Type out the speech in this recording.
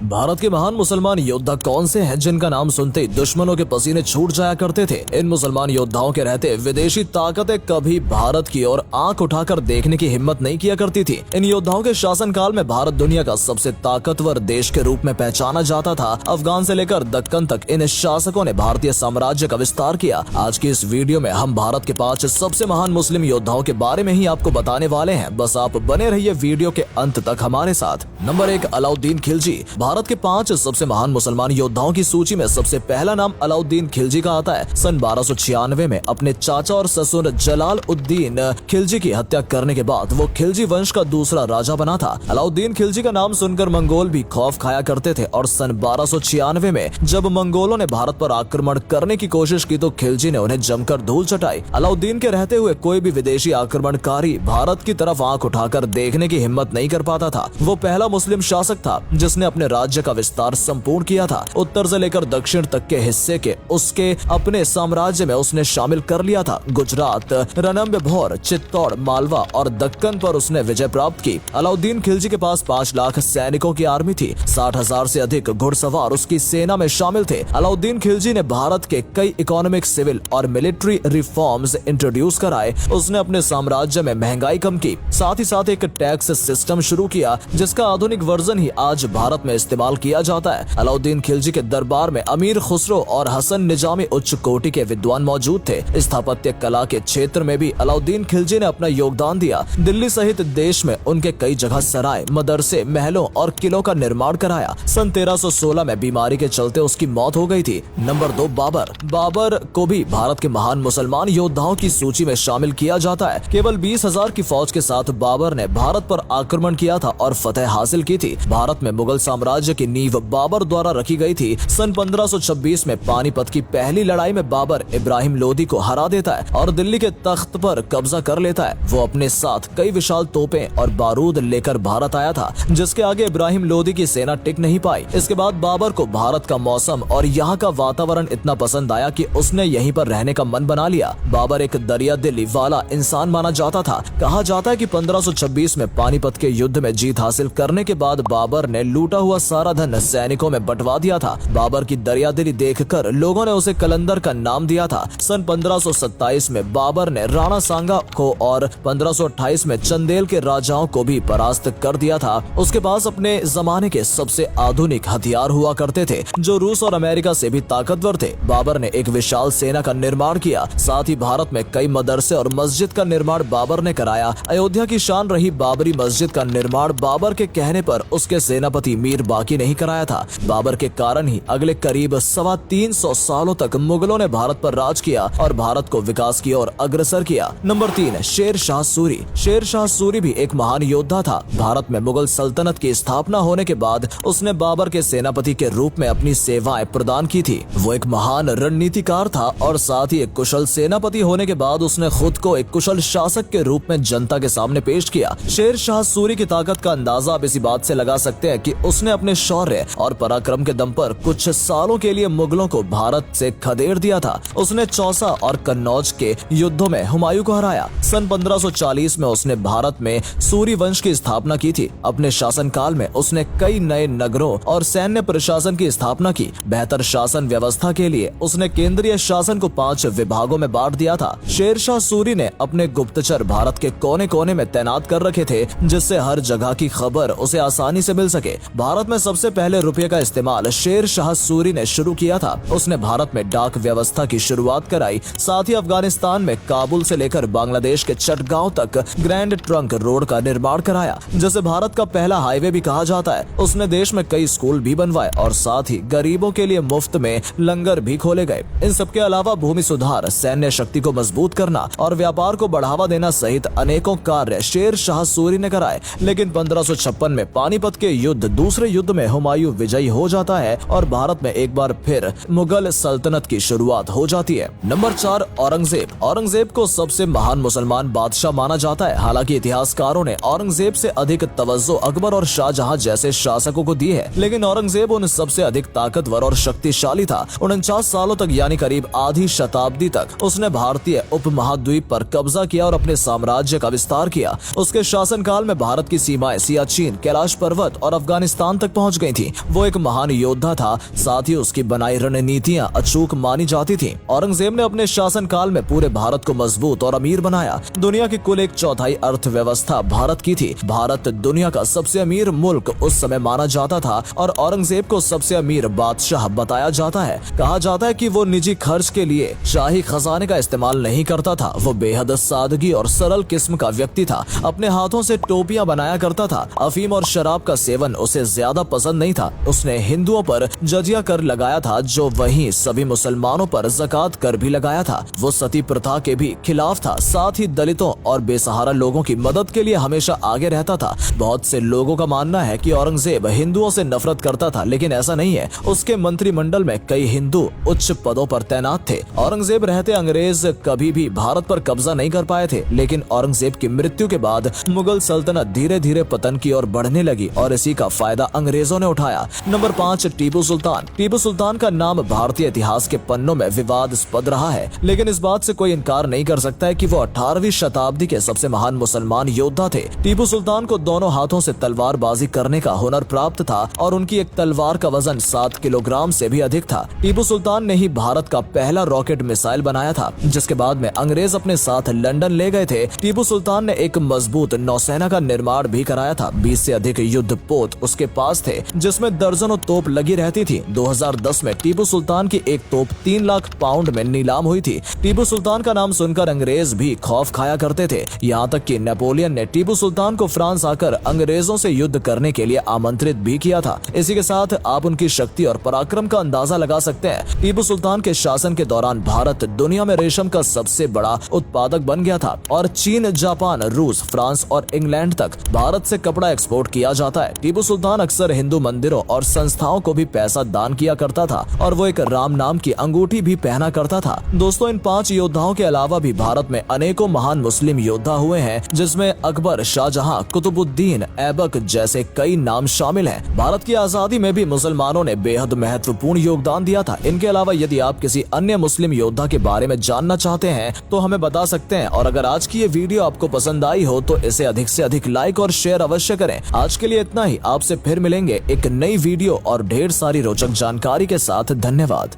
भारत के महान मुसलमान योद्धा कौन से हैं जिनका नाम सुनते ही दुश्मनों के पसीने छूट जाया करते थे। इन मुसलमान योद्धाओं के रहते विदेशी ताकतें कभी भारत की ओर आंख उठाकर देखने की हिम्मत नहीं किया करती थी। इन योद्धाओं के शासनकाल में भारत दुनिया का सबसे ताकतवर देश के रूप में पहचाना जाता था। अफगान से लेकर दक्कन तक इन शासकों ने भारतीय साम्राज्य का विस्तार किया। आज की इस वीडियो में हम भारत के 5 सबसे महान मुस्लिम योद्धाओं के बारे में ही आपको बताने वाले हैं। बस आप बने रहिए वीडियो के अंत तक हमारे साथ। नंबर 1, अलाउद्दीन खिलजी। भारत के 5 सबसे महान मुसलमान योद्धाओं की सूची में सबसे पहला नाम अलाउद्दीन खिलजी का आता है। सन 1296 में अपने चाचा और ससुर जलालुद्दीन खिलजी की हत्या करने के बाद वो खिलजी वंश का दूसरा राजा बना था। अलाउद्दीन खिलजी का नाम सुनकर मंगोल भी खौफ खाया करते थे और सन 1296 में जब मंगोलों ने भारत पर आक्रमण करने की कोशिश की तो खिलजी ने उन्हें जमकर धूल चटाई। अलाउद्दीन के रहते हुए कोई भी विदेशी आक्रमणकारी भारत की तरफ आंख उठाकर देखने की हिम्मत नहीं कर पाता था। वो पहला मुस्लिम शासक था जिसने अपने राज्य का विस्तार संपूर्ण किया था। उत्तर से लेकर दक्षिण तक के हिस्से के उसके अपने साम्राज्य में उसने शामिल कर लिया था। गुजरात, रणथंभौर, चित्तौड़, मालवा और दक्कन पर उसने विजय प्राप्त की। अलाउद्दीन खिलजी के पास 5 लाख सैनिकों की आर्मी थी। 60,000 से अधिक घुड़सवार उसकी सेना में शामिल थे। अलाउद्दीन खिलजी ने भारत के कई इकोनॉमिक, सिविल और मिलिट्री रिफॉर्म्स इंट्रोड्यूस कराए। उसने अपने साम्राज्य में महंगाई कम की, साथ ही साथ एक टैक्स सिस्टम शुरू किया जिसका आधुनिक वर्जन ही आज भारत में इस्तेमाल किया जाता है। अलाउद्दीन खिलजी के दरबार में अमीर खुसरो और हसन निजामी उच्च कोटि के विद्वान मौजूद थे। स्थापत्य कला के क्षेत्र में भी अलाउद्दीन खिलजी ने अपना योगदान दिया। दिल्ली सहित देश में उनके कई जगह सराय, मदरसे, महलों और किलों का निर्माण कराया। सन 1316 में बीमारी के चलते उसकी मौत हो गई थी। नंबर 2, बाबर। बाबर को भी भारत के महान मुसलमान योद्धाओं की सूची में शामिल किया जाता है। केवल 20,000 की फौज के साथ बाबर ने भारत पर आक्रमण किया था और फतेह हासिल की थी। भारत में मुगल साम्राज्य की नींव बाबर द्वारा रखी गई थी। सन 1526 में पानीपत की पहली लड़ाई में बाबर इब्राहिम लोदी को हरा देता है और दिल्ली के तख्त पर कब्जा कर लेता है। वो अपने साथ कई विशाल तोपें और बारूद लेकर भारत आया था जिसके आगे इब्राहिम लोदी की सेना टिक नहीं पाई। इसके बाद बाबर को भारत का मौसम और यहाँ का वातावरण इतना पसंद आया कि उसने यहीं पर रहने का मन बना लिया। बाबर एक दरिया दिली वाला इंसान माना जाता था। कहा जाता है कि 1526 में पानीपत के युद्ध में जीत हासिल करने के बाद बाबर ने लूटा हुआ सारा धन सैनिकों में बंटवा दिया था। बाबर की दरियादिली देखकर लोगों ने उसे कलंदर का नाम दिया था। सन 1527 में बाबर ने राणा सांगा को और 1528 में चंदेल के राजाओं को भी परास्त कर दिया था। उसके पास अपने जमाने के सबसे आधुनिक हथियार हुआ करते थे जो रूस और अमेरिका से भी ताकतवर थे। बाबर ने एक विशाल सेना का निर्माण किया। साथ ही भारत में कई मदरसे और मस्जिद का निर्माण बाबर ने कराया। अयोध्या की शान रही बाबरी मस्जिद का निर्माण बाबर के कहने पर उसके सेनापति मीर बाकी नहीं कराया था। बाबर के कारण ही अगले करीब 325 सालों तक मुगलों ने भारत पर राज किया और भारत को विकास की ओर अग्रसर किया। नंबर 3, शेर शाह सूरी। शेर शाह सूरी भी एक महान योद्धा था। भारत में मुगल सल्तनत की स्थापना होने के बाद उसने बाबर के सेनापति के रूप में अपनी सेवाएं प्रदान की थी। वो एक महान रणनीतिकार था और साथ ही एक कुशल सेनापति होने के बाद उसने खुद को एक कुशल शासक के रूप में जनता के सामने पेश किया। शेर शाह सूरी की ताकत का अंदाजा आप इसी बात से लगा सकते हैं कि उसने अपने शौर्य और पराक्रम के दम पर कुछ सालों के लिए मुगलों को भारत से खदेड़ दिया था। उसने चौसा और कन्नौज के युद्धों में हुमायूं को हराया। सन 1540 में उसने भारत में सूरी वंश की स्थापना की थी। अपने शासनकाल में उसने कई नए नगरों और सैन्य प्रशासन की स्थापना की। बेहतर शासन व्यवस्था के लिए उसने केंद्रीय शासन को 5 विभागों में बांट दिया था। शेर शाह सूरी ने अपने गुप्तचर भारत के कोने कोने में तैनात कर रखे थे जिससे हर जगह की खबर उसे आसानी से मिल सके। भारत में सबसे पहले रुपये का इस्तेमाल शेर शाह सूरी ने शुरू किया था। उसने भारत में डाक व्यवस्था की शुरुआत कराई। साथ ही अफगानिस्तान में काबुल से लेकर बांग्लादेश के चटगांव तक ग्रैंड ट्रंक रोड का निर्माण कराया जिसे भारत का पहला हाईवे भी कहा जाता है। उसने देश में कई स्कूल भी बनवाए और साथ ही गरीबों के लिए मुफ्त में लंगर भी खोले गए। इन सबके अलावा भूमि सुधार, सैन्य शक्ति को मजबूत करना और व्यापार को बढ़ावा देना सहित अनेकों कार्य शेर शाह सूरी ने कराए। लेकिन 1556 में पानीपत के युद्ध, दूसरे युद्ध में हुमायूं विजयी हो जाता है और भारत में एक बार फिर मुगल सल्तनत की शुरुआत हो जाती है। नंबर 4, औरंगजेब। औरंगजेब को सबसे महान मुसलमान बादशाह माना जाता है। हालांकि इतिहासकारों ने औरंगजेब से अधिक तवज्जो अकबर और शाहजहां जैसे शासकों को दी है, लेकिन औरंगजेब उन सबसे अधिक ताकतवर और शक्तिशाली था। 49 सालों तक यानी करीब आधी शताब्दी तक उसने भारतीय उपमहाद्वीप पर कब्जा किया और अपने साम्राज्य का विस्तार किया। उसके शासनकाल में भारत की सीमाएं सियाचिन, कैलाश पर्वत और अफगानिस्तान तक पहुंच गई थी। वो एक महान योद्धा था, साथ ही उसकी बनाई रणनीतियां अचूक मानी जाती थी। औरंगजेब ने अपने शासनकाल में पूरे भारत को मजबूत और अमीर बनाया। दुनिया की कुल 1/4 अर्थव्यवस्था भारत की थी। भारत दुनिया का सबसे अमीर मुल्क उस समय माना जाता था और औरंगजेब को सबसे अमीर बादशाह बताया जाता है। कहा जाता है कि वो निजी खर्च के लिए शाही खजाने का इस्तेमाल नहीं करता था। वो बेहद सादगी और सरल किस्म का व्यक्ति था। अपने हाथों से टोपियां बनाया करता था। अफीम और शराब का सेवन उसे ज्यादा पसंद नहीं था। उसने हिंदुओं पर जजिया कर लगाया था, जो वहीं सभी मुसलमानों पर ज़कात कर भी लगाया था। वो सती प्रथा के भी खिलाफ था। साथ ही दलितों और बेसहारा लोगों की मदद के लिए हमेशा आगे रहता था। बहुत से लोगों का मानना है कि औरंगजेब हिंदुओं से नफरत करता था, लेकिन ऐसा नहीं है। उसके मंत्रिमंडल में कई हिंदू उच्च पदों पर तैनात थे। औरंगजेब रहते अंग्रेज कभी भी भारत पर कब्जा नहीं कर पाए थे, लेकिन औरंगजेब की मृत्यु के बाद मुगल सल्तनत धीरे धीरे पतन की ओर बढ़ने लगी और इसी का फायदा अंग्रेजों ने उठाया। नंबर 5, टीपू सुल्तान। टीपू सुल्तान का नाम भारतीय इतिहास के पन्नों में विवादास्पद रहा है, लेकिन इस बात से कोई इनकार नहीं कर सकता है कि वो 18वीं शताब्दी के सबसे महान मुसलमान योद्धा थे। टीपू सुल्तान को दोनों हाथों से तलवारबाजी करने का हुनर प्राप्त था और उनकी एक तलवार का वजन 7 किलोग्राम से भी अधिक था। टीपू सुल्तान ने ही भारत का पहला रॉकेट मिसाइल बनाया था, जिसके बाद में अंग्रेज अपने साथ लंदन ले गए थे। टीपू सुल्तान ने एक मजबूत नौसेना का निर्माण भी कराया था। 20 से अधिक युद्ध पोत उसके पास थे, जिसमें दर्जनों तोप लगी रहती थी। 2010 में टीपू सुल्तान की एक तोप 3 लाख पाउंड में नीलाम हुई थी। टीपू सुल्तान का नाम सुनकर अंग्रेज भी खौफ खाया करते थे। यहाँ तक कि नेपोलियन ने टीपू सुल्तान को फ्रांस आकर अंग्रेजों से युद्ध करने के लिए आमंत्रित भी किया था। इसी के साथ आप उनकी शक्ति और पराक्रम का अंदाजा लगा सकते हैं। टीपू सुल्तान के शासन के दौरान भारत दुनिया में रेशम का सबसे बड़ा उत्पादक बन गया था और चीन, जापान, रूस, फ्रांस और इंग्लैंड तक भारत से कपड़ा एक्सपोर्ट किया जाता है। टीपू सुल्तान अक्सर हिंदू मंदिरों और संस्थाओं को भी पैसा दान किया करता था और वो एक राम नाम की अंगूठी भी पहना करता था। दोस्तों, इन 5 योद्धाओं के अलावा भी भारत में अनेकों महान मुस्लिम योद्धा हुए हैं, जिसमें अकबर, शाहजहां, कुतुबुद्दीन ऐबक जैसे कई नाम शामिल हैं। भारत की आजादी में भी मुसलमानों ने बेहद महत्वपूर्ण योगदान दिया था। इनके अलावा यदि आप किसी अन्य मुस्लिम योद्धा के बारे में जानना चाहते हैं तो हमें बता सकते हैं, और अगर आज की ये वीडियो आपको पसंद आई हो तो इसे अधिक से अधिक लाइक और शेयर अवश्य करें। आज के लिए इतना ही। आपसे फिर मिलेंगे एक नई वीडियो और ढेर सारी रोचक जानकारी के साथ। धन्यवाद।